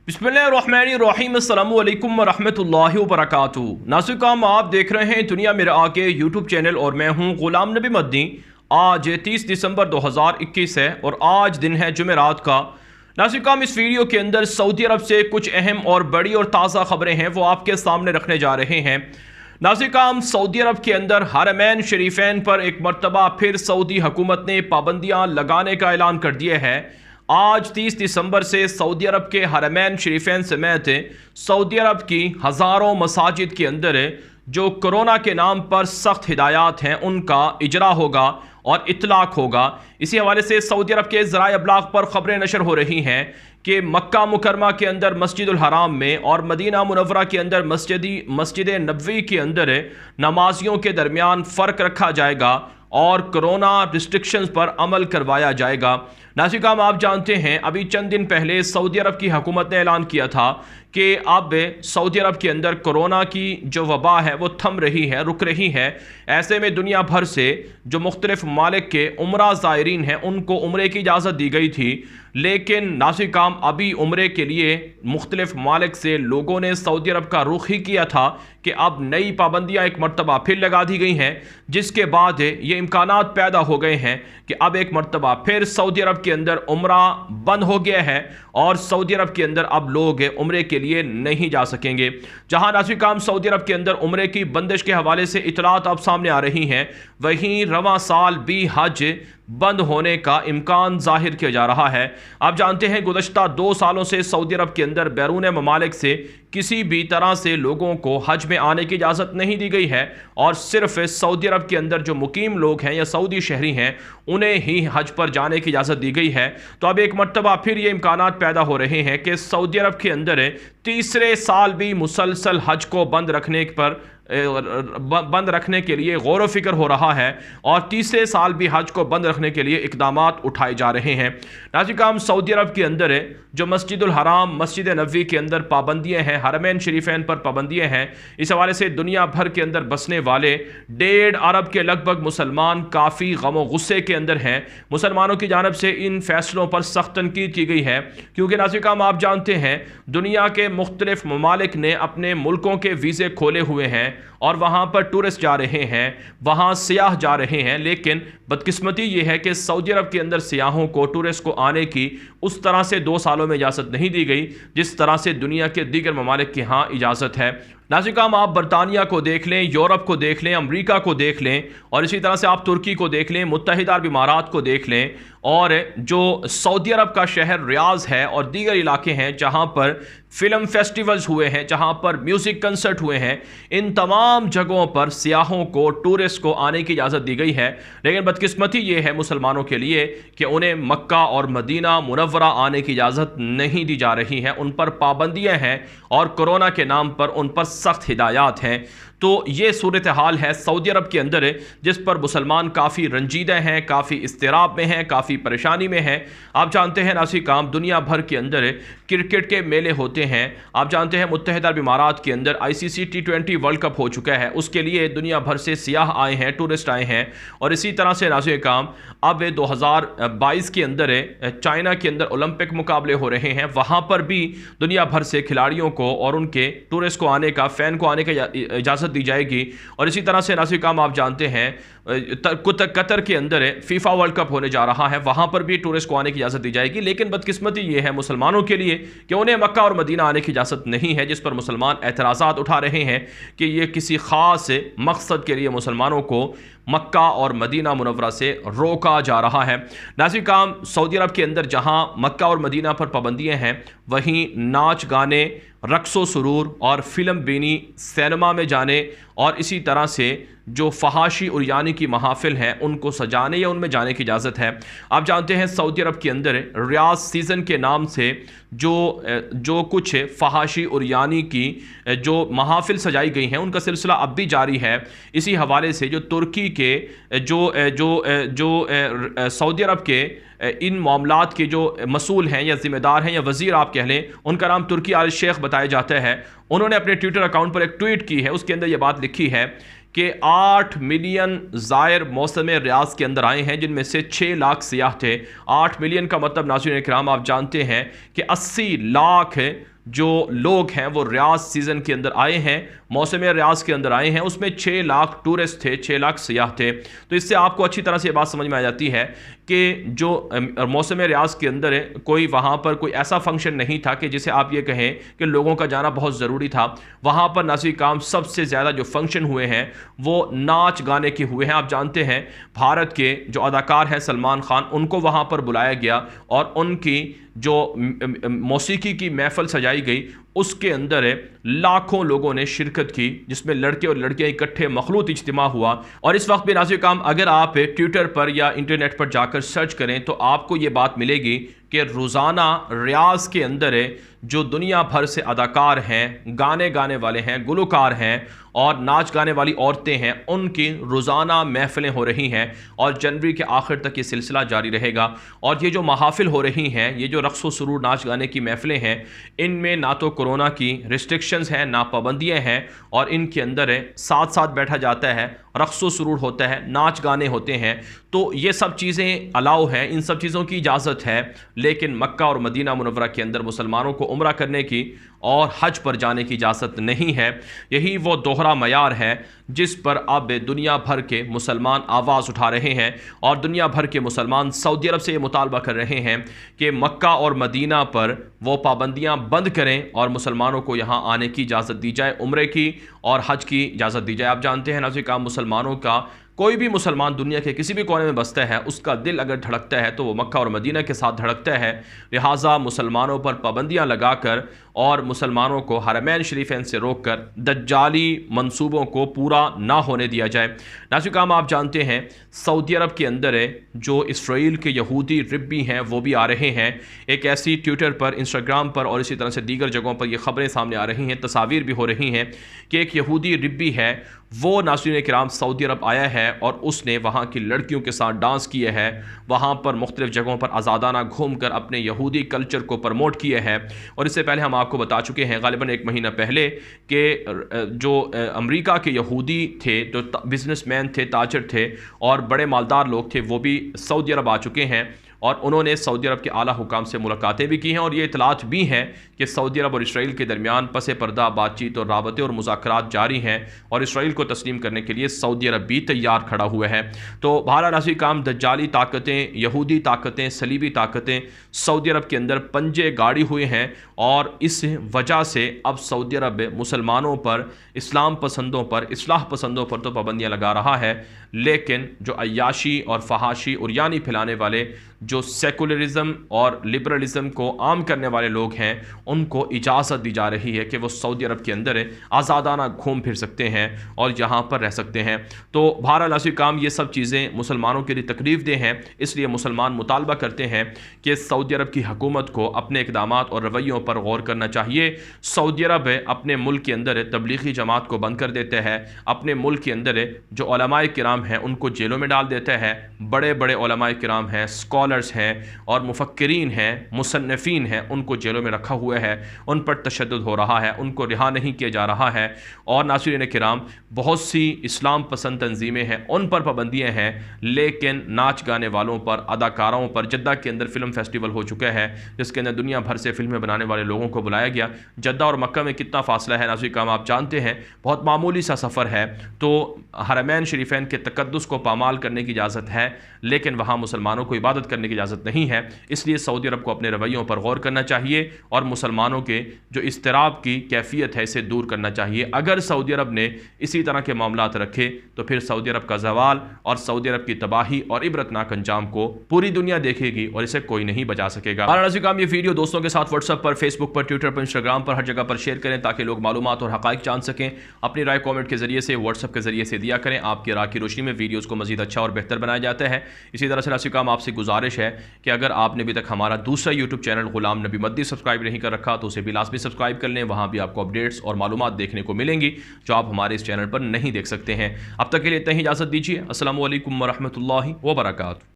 बिस्मिल्लाहिर्रहमानिर्रहीम अस्सलामु अलैकुम वरहमतुल्लाहि वबरकातुहू। नाज़रीन, आप देख रहे हैं दुनिया मेरे आगे यूट्यूब चैनल और मैं हूं ग़ुलाम नबी मदनी। आज 30 दिसंबर 2021 है और आज दिन है जुमेरात का। नाज़रीन, इस वीडियो के अंदर सऊदी अरब से कुछ अहम और बड़ी और ताज़ा खबरें हैं वो आपके सामने रखने जा रहे हैं। नाज़रीन, सऊदी अरब के अंदर हरमैन शरीफैन पर एक मरतबा फिर सऊदी हुकूमत ने पाबंदियाँ लगाने का ऐलान कर दिया है। आज 30 दिसंबर से सऊदी अरब के हरमैन शरीफैन समेत सऊदी अरब की हज़ारों मसाजिद के अंदर जो कोरोना के नाम पर सख्त हिदायत हैं उनका इजरा होगा और इतलाक़ होगा। इसी हवाले से सऊदी अरब के ज़राए अबलाग पर ख़बरें नशर हो रही हैं कि मक्का मुकरमा के अंदर मस्जिदुल हराम में और मदीना मुनव्वरा के अंदर मस्जिद नबवी के अंदर नमाजियों के दरमियान फ़र्क रखा जाएगा और कोरोना रिस्ट्रिक्शंस पर अमल करवाया जाएगा। नाज़रीन, आप जानते हैं अभी चंद दिन पहले सऊदी अरब की हुकूमत ने ऐलान किया था कि अब सऊदी अरब के अंदर कोरोना की जो वबा है वो थम रही है, रुक रही है। ऐसे में दुनिया भर से जो मुख्तलिफ ममालिक के उम्रा ज़ायरीन हैं उनको उम्रे की इजाज़त दी गई थी, लेकिन नाज़रीन अभी उम्रे के लिए मुख्तलिफ ममालिक से लोगों ने सऊदी अरब का रुख ही किया था कि अब नई पाबंदियाँ एक मरतबा फिर लगा दी गई हैं, जिसके बाद ये इम्कानात पैदा हो गए हैं कि अब एक मरतबा फिर सऊदी अरब के अंदर उम्रा बंद हो गया है और सऊदी अरब के अंदर अब लोग उम्रे के लिए नहीं जा सकेंगे। जहां नाज़रीन सऊदी अरब के अंदर उम्रे की बंदिश के हवाले से इतलात अब सामने आ रही हैं, वहीं रवां साल भी हज बंद होने का इम्कान जाहिर किया जा रहा है। आप जानते हैं गुज़श्ता 2 सालों से सऊदी अरब के अंदर बैरून ममालिक से किसी भी तरह से लोगों को हज में आने की इजाज़त नहीं दी गई है और सिर्फ सऊदी अरब के अंदर जो मुकीम लोग हैं या सऊदी शहरी हैं उन्हें ही हज पर जाने की इजाज़त दी गई है। तो अब एक मरतबा फिर ये इम्कानात पैदा हो रहे हैं कि सऊदी अरब के अंदर तीसरे साल भी मुसलसल हज को बंद रखने के लिए गौर व फिक्र हो रहा है और तीसरे साल भी हज को बंद रखने के लिए इक़दामात उठाए जा रहे हैं। नाज़रीन, सऊदी अरब के अंदर जो मस्जिदुल हराम मस्जिद नबवी के अंदर पाबंदियाँ हैं, हरमैन शरीफैन पर पाबंदियाँ हैं, इस हवाले से दुनिया भर के अंदर बसने वाले 1.5 अरब के लगभग मुसलमान काफ़ी गम व गुस्से के अंदर हैं। मुसलमानों की जानब से इन फैसलों पर सख्त तनकीद की गई है, क्योंकि नाज़रीन आप जानते हैं दुनिया के मुख्तलिफ ममालिक ने अपने मुल्कों के वीज़े खोले हुए हैं और वहाँ पर टूरिस्ट जा रहे हैं, वहाँ सियाह जा रहे हैं, लेकिन बदकिस्मती ये है कि सऊदी अरब के अंदर सियाहों को, टूरिस्ट को आने की उस तरह से 2 सालों में इजाज़त नहीं दी गई जिस तरह से दुनिया के दीगर ममालिक के यहाँ इजाज़त है। नाज़रीन, आप बरतानिया को देख लें, यूरोप को देख लें, अमरीका को देख लें और इसी तरह से आप तुर्की को देख लें, मुत्तहिदा अरब इमारात को देख लें और जो सऊदी अरब का शहर रियाज़ है और दीगर इलाके हैं जहाँ पर फ़िल्म फेस्टिवल्स हुए हैं, जहाँ पर म्यूज़िक कंसर्ट हुए हैं, इन तमाम जगहों पर सियाहों को, टूरिस्ट को आने की इजाज़त दी गई है। लेकिन बदकिस्मती ये है मुसलमानों के लिए कि उन्हें मक्का और मदीना मुनव्वरा आने की इजाज़त नहीं दी जा रही है, उन पर पाबंदियाँ हैं और कोरोना के नाम पर उन पर सख्त हिदायत हैं। तो ये सूरत हाल है सऊदी अरब के अंदर, जिस पर मुसलमान काफ़ी रंजीदा हैं, काफ़ी इस्तिराब में हैं, काफ़ी परेशानी में हैं। आप जानते हैं नाज़रीन दुनिया भर के अंदर क्रिकेट के मेले होते हैं। आप जानते हैं मुत्तहिदा अरब इमारात के अंदर ICC T20 वर्ल्ड कप हो चुका है, उसके लिए दुनिया भर से सियाह आए हैं, टूरिस्ट आए हैं। और इसी तरह से नाज़रीन अब 2022 के अंदर चाइना के अंदर ओलंपिक मुकाबले हो रहे हैं, वहाँ पर भी दुनिया भर से खिलाड़ियों को और उनके टूरिस्ट को आने का, फ़ैन को आने का इजाज़त दी जाएगी। और इसी तरह से नाज़रीन आप जानते हैं कतर के अंदर फीफा वर्ल्ड कप होने जा रहा है, वहाँ पर भी टूरिस्ट को आने की इजाज़त दी जाएगी। लेकिन बदकिस्मती ये है मुसलमानों के लिए कि उन्हें मक्का और मदीना आने की इजाज़त नहीं है, जिस पर मुसलमान एतराज़ात उठा रहे हैं कि ये किसी ख़ास मकसद के लिए मुसलमानों को मक्का और मदीना मुनव्वरा से रोका जा रहा है। नाज़रीन सऊदी अरब के अंदर जहाँ मक्का और मदीना पर पाबंदियाँ हैं, वहीं नाच गाने, रक्सो सुरूर और फ़िल्म बीनी, सिनेमा में जाने और इसी तरह से जो फहाशी और यानी की महाफिल हैं उनको सजाने या उनमें जाने की इजाज़त है। आप जानते हैं सऊदी अरब के अंदर रियाज सीज़न के नाम से जो कुछ फहाशी और यानी की जो महाफिल सजाई गई हैं उनका सिलसिला अब भी जारी है। इसी हवाले से जो तुर्की के सऊदी अरब के इन मामलात के जो मसूल हैं या ज़िम्मेदार हैं या वज़ीर आप कह लें, उनका नाम तुर्की आल शेख बताया जाता है। उन्होंने अपने ट्विटर अकाउंट पर एक ट्वीट की है, उसके अंदर ये बात लिखी है कि 8 मिलियन ज़ायर मौसम रियाज़ के अंदर आए हैं, जिनमें से 6 लाख सियाह थे। 8 मिलियन का मतलब नाज़रीन इकराम आप जानते हैं कि 80 लाख जो लोग हैं वो रियाज सीज़न के अंदर आए हैं, मौसम रियाज के अंदर आए हैं, उसमें 6 लाख टूरिस्ट थे, 6 लाख सयाह थे। तो इससे आपको अच्छी तरह से ये बात समझ में आ जाती है कि जो मौसम रियाज के अंदर है, कोई वहाँ पर कोई ऐसा फंक्शन नहीं था कि जिसे आप ये कहें कि लोगों का जाना बहुत ज़रूरी था। वहाँ पर नाज़रीन काम सबसे ज़्यादा जो फंक्शन हुए हैं वो नाच गाने के हुए हैं। आप जानते हैं भारत के जो अदाकार हैं सलमान खान, उनको वहाँ पर बुलाया गया और उनकी जो मौसीकी की महफिल सजाई गई उसके अंदर लाखों लोगों ने शिरकत की, जिसमें लड़के और लड़कियां इकट्ठे मखलूत इज्तिमा हुआ। और इस वक्त भी नाज़रीन काम अगर आप ट्विटर पर या इंटरनेट पर जाकर सर्च करें तो आपको ये बात मिलेगी कि रोज़ाना रियाज के अंदर जो दुनिया भर से अदाकार हैं, गाने गाने वाले हैं, गुलकार हैं और नाच गाने वाली औरतें हैं, उनकी रोज़ाना महफिलें हो रही हैं और जनवरी के आखिर तक ये सिलसिला जारी रहेगा। और ये जो महाफिल हो रही हैं, ये जो रक़्स व सुरूर नाच गाने की महफिलें हैं, इनमें ना तो कोरोना की रिस्ट्रिक्शंस हैं, ना पाबंदियाँ हैं और इनके अंदर साथ साथ बैठा जाता है, रक़्स व सुरूर होता है, नाच गाने होते हैं। तो ये सब चीज़ें अलाउ हैं, इन सब चीज़ों की इजाज़त है। लेकिन मक्का और मदीना मुनव्वरा के अंदर मुसलमानों को उम्रा करने की और हज पर जाने की इजाज़त नहीं है। यही वो दोहरा मयार है जिस पर अब दुनिया भर के मुसलमान आवाज़ उठा रहे हैं और दुनिया भर के मुसलमान सऊदी अरब से ये मुतालबा कर रहे हैं कि मक्का और मदीना पर वो पाबंदियाँ बंद करें और मुसलमानों को यहाँ आने की इजाज़त दी जाए, उम्रे की और हज की इजाज़त दी जाए। आप जानते हैं नाज़रीन काम मुसलमानों का, कोई भी मुसलमान दुनिया के किसी भी कोने में बसता है, उसका दिल अगर धड़कता है तो वो मक्का और मदीना के साथ धड़कता है। लिहाजा मुसलमानों पर पाबंदियां लगाकर और मुसलमानों को हरमैन शरीफैन से रोककर दज्जाली मंसूबों को पूरा ना होने दिया जाए। नाज़रीन काम आप जानते हैं सऊदी अरब के अंदर जो इसराइल के यहूदी रिब्बी हैं वो भी आ रहे हैं। एक ऐसी ट्विटर पर, इंस्टाग्राम पर और इसी तरह से दीगर जगहों पर ये खबरें सामने आ रही हैं, तस्वीर भी हो रही हैं कि एक यहूदी रिब्बी है, वो नाज़रीन किराम सऊदी अरब आया है और उसने वहाँ की लड़कियों के साथ डांस किए है, वहाँ पर मुख्तलिफ़ जगहों पर आज़ादाना घूम कर अपने यहूदी कल्चर को प्रमोट किए है। और इससे पहले हम आपको बता चुके हैं गालिबन 1 महीना पहले कि जो अमेरिका के यहूदी थे, जो बिजनेसमैन थे, ताजर थे और बड़े मालदार लोग थे, वो भी सऊदी अरब आ चुके हैं और उन्होंने सऊदी अरब के आला हुकाम से मुलाकातें भी की हैं। और ये इतलात भी हैं कि सऊदी अरब और इसराइल के दरमियान पसे पर्दा बातचीत और राबते और मुज़ाकरात जारी हैं और इसराइल को तस्लीम करने के लिए सऊदी अरब भी तैयार खड़ा हुआ है। तो बहरहाल नाज़रीन काम दज्जाली ताकतें, यहूदी ताकतें, सलीबी ताकतें सऊदी अरब के अंदर पंजे गाड़ी हुए हैं और इस वजह से अब सऊदी अरब मुसलमानों पर, इस्लाम पसंदों पर, इस्लाह पसंदों पर तो पाबंदियाँ लगा रहा है, लेकिन जो अय्याशी और फहाशी और यानी फैलाने वाले, जो सेकुलरिज़म और लिबरलिज़म को आम करने वाले लोग हैं, उनको इजाज़त दी जा रही है कि वो सऊदी अरब के अंदर आज़ादाना घूम फिर सकते हैं और यहाँ पर रह सकते हैं। तो बहरहाल नाज़रीन काम ये सब चीज़ें मुसलमानों के लिए तकलीफ़देह हैं, इसलिए मुसलमान मुतालबा करते हैं कि सऊदी अरब की हुकूमत को अपने इक़दामात और रवैयों पर गौर करना चाहिए। सऊदी अरब अपने मुल्क के अंदर तबलीगी जमात को बंद कर देता है, अपने मुल्क के अंदर जो उलमाए किराम हैं उनको जेलों में डाल देता है, बड़े बड़े उलमाए किराम हैं, स्कॉलर्स हैं और मुफक्किरीन हैं, मुसन्निफ़ीन हैं, उनको जेलों में रखा हुआ है, उन पर तशद्दुद हो रहा है, उनको रिहा नहीं किया जा रहा है। और नाज़रीन किराम बहुत सी इस्लाम पसंद तंजीमें हैं, उन पर पाबंदियाँ हैं, लेकिन नाच गाने वालों पर, अदाकारों पर, जद्दा के अंदर फ़िल्म फेस्टिवल हो चुका है जिसके अंदर दुनिया भर से फिल्में बनाने वाले लोगों को बुलाया गया। जद्दा और मक्का में कितना फ़ासला है नाज़रीन काम आप जानते हैं, बहुत मामूली सा सफ़र है। तो हरमैन शरीफैन के तकद्दुस को पामाल करने की इजाज़त है, लेकिन वहाँ मुसलमानों को इबादत करने की इजाज़त नहीं है। इसलिए सऊदी अरब को अपने रवैयों पर गौर करना चाहिए और मुसलमानों के जो इस्तिराब की कैफियत है इसे दूर करना चाहिए। अगर सऊदी अरब ने इसी तरह के मामलात रखे तो फिर सऊदी अरब का ज़वाल और सऊदी अरब की तबाही और इबरतनाक अंजाम को पूरी दुनिया देखेगी और इसे कोई नहीं बचा सकेगा। नाज़रीन ये वीडियो दोस्तों के साथ व्हाट्सएप पर, फेसबुक पर, ट्विटर पर, इंस्टाग्राम पर, हर जगह पर शेयर करें ताकि लोग मालूमात और हक़ाइक़ जान सकें। अपनी राय कॉमेंट के जरिए से, व्हाट्सएप के जरिए से दिया करें। आपकी राय की रोशनी में वीडियोज़ को मज़ीद अच्छा और बेहतर बनाया जाता है। इसी तरह से नाज़रीन आपसे गुजारिश है कि अगर आपने अभी तक हमारा दूसरा यूट्यूब चैनल गुलाम नबी मद्दी सब्सक्राइब नहीं कर रखा तो उसे भी लाजमी सब्सक्राइब कर लें। वहाँ भी आपको अपडेट्स और मालूमात देखने को मिलेंगी जो आप हमारे इस चैनल पर नहीं देख सकते हैं। अब तक के लिए इतना ही इजाज़त दीजिए। अस्सलामु अलैकुम व रहमतुल्लाहि व बरकातुहू।